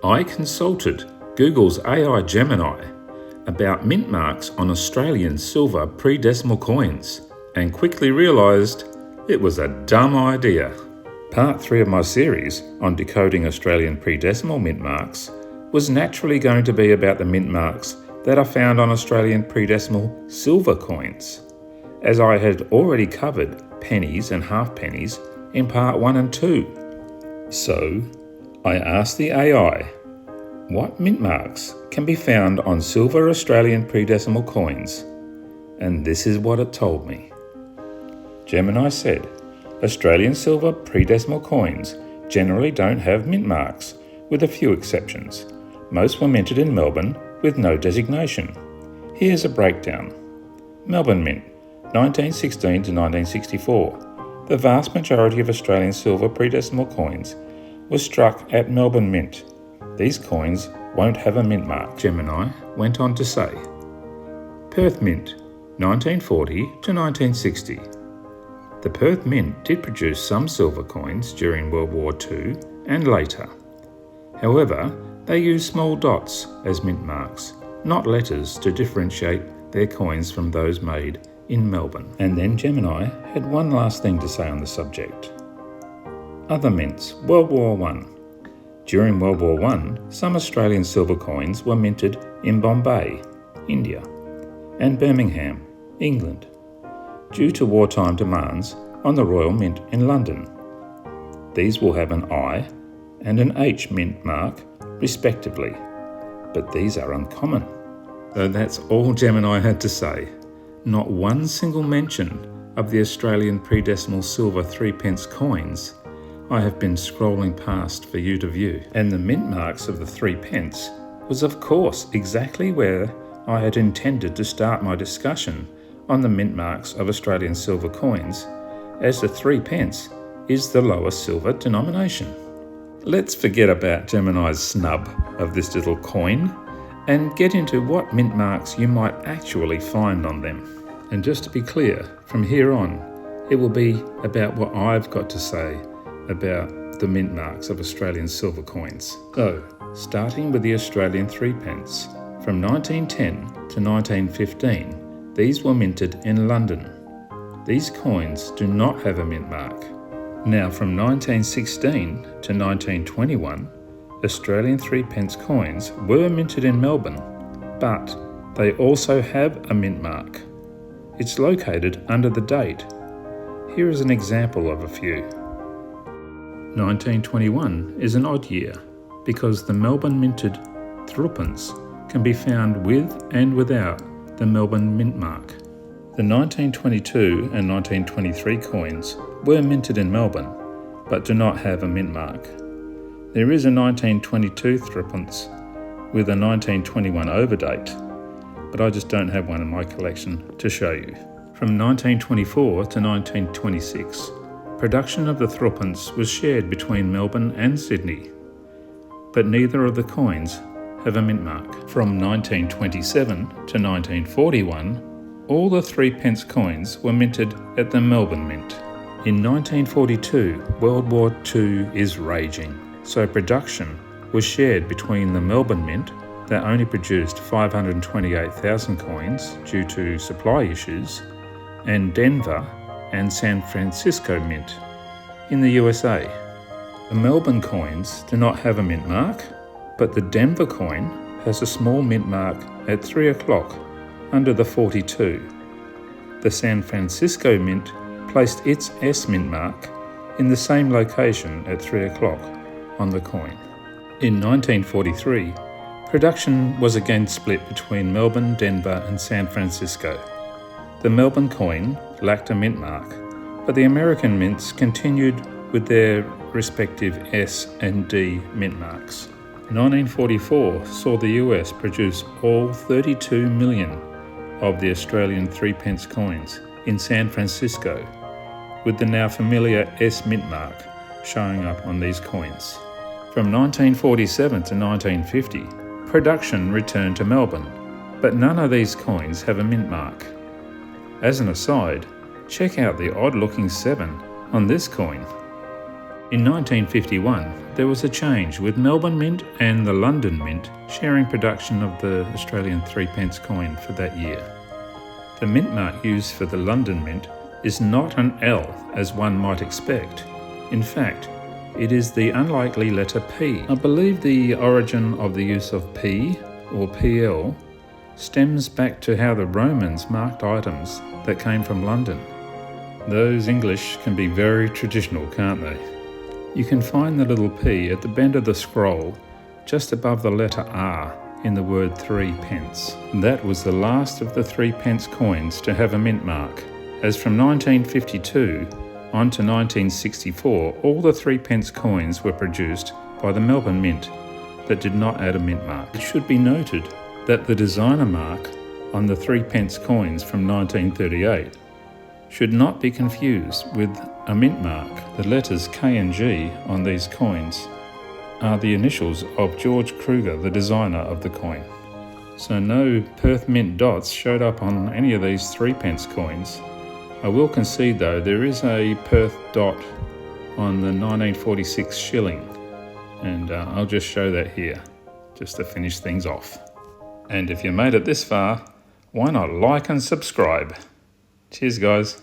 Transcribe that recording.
I consulted Google's AI Gemini about mint marks on Australian silver predecimal coins and quickly realised it was a dumb idea. Part 3 of my series on decoding Australian predecimal mint marks was naturally going to be about the mint marks that are found on Australian predecimal silver coins, as I had already covered pennies and half pennies in part 1 and 2. So, I asked the AI, what mint marks can be found on silver Australian predecimal coins? And this is what it told me. Gemini said, Australian silver predecimal coins generally don't have mint marks, with a few exceptions. Most were minted in Melbourne with no designation. Here's a breakdown. Melbourne Mint, 1916 to 1964. The vast majority of Australian silver predecimal coins was struck at Melbourne Mint. These coins won't have a mint mark, Gemini went on to say. Perth Mint, 1940 to 1960. The Perth Mint did produce some silver coins during World War II and later. However, they used small dots as mint marks, not letters, to differentiate their coins from those made in Melbourne. And then Gemini had one last thing to say on the subject. Other mints, World War I. During World War I, some Australian silver coins were minted in Bombay, India, and Birmingham, England, due to wartime demands on the Royal Mint in London. These will have an I and an H mint mark, respectively, but these are uncommon. So that's all Gemini had to say. Not one single mention of the Australian predecimal silver 3p coins. I have been scrolling past for you to view. And the mint marks of the 3p was of course exactly where I had intended to start my discussion on the mint marks of Australian silver coins, as the 3p is the lowest silver denomination. Let's forget about Gemini's snub of this little coin and get into what mint marks you might actually find on them. And just to be clear, from here on, it will be about what I've got to say about the mint marks of Australian silver coins. So, starting with the Australian 3p, from 1910 to 1915, these were minted in London. These coins do not have a mint mark. Now, from 1916 to 1921, Australian 3p coins were minted in Melbourne, but they also have a mint mark. It's located under the date. Here is an example of a few. 1921 is an odd year because the Melbourne minted threepence can be found with and without the Melbourne mint mark. The 1922 and 1923 coins were minted in Melbourne, but do not have a mint mark. There is a 1922 threepence with a 1921 overdate, but I just don't have one in my collection to show you. From 1924 to 1926, production of the threepence was shared between Melbourne and Sydney, but neither of the coins have a mint mark. From 1927 to 1941, all the 3p coins were minted at the Melbourne Mint. In 1942, World War II is raging, so production was shared between the Melbourne Mint, that only produced 528,000 coins due to supply issues, and Denver and San Francisco Mint in the USA. The Melbourne coins do not have a mint mark, but the Denver coin has a small mint mark at 3 o'clock under the 42. The San Francisco Mint placed its S mint mark in the same location at 3 o'clock on the coin. In 1943, production was again split between Melbourne, Denver and San Francisco. The Melbourne coin lacked a mint mark, but the American mints continued with their respective S and D mint marks. 1944 saw the US produce all 32 million of the Australian 3p coins in San Francisco, with the now familiar S mint mark showing up on these coins. From 1947 to 1950, production returned to Melbourne, but none of these coins have a mint mark. As an aside, check out the odd-looking 7 on this coin. In 1951, there was a change with Melbourne Mint and the London Mint sharing production of the Australian 3p coin for that year. The mint mark used for the London Mint is not an L as one might expect. In fact, it is the unlikely letter P. I believe the origin of the use of P or PL stems back to how the Romans marked items that came from London. Those English can be very traditional, can't they? You can find the little P at the bend of the scroll just above the letter R in the word 3p. That was the last of the 3p coins to have a mint mark, as from 1952 on to 1964 all the 3p coins were produced by the Melbourne Mint that did not add a mint mark. It should be noted that the designer mark on the 3p coins from 1938 should not be confused with a mint mark. The letters K and G on these coins are the initials of George Kruger, the designer of the coin. So no Perth Mint dots showed up on any of these 3p coins. I will concede though, there is a Perth dot on the 1946 shilling, and I'll just show that here, just to finish things off. And if you made it this far, why not like and subscribe? Cheers guys.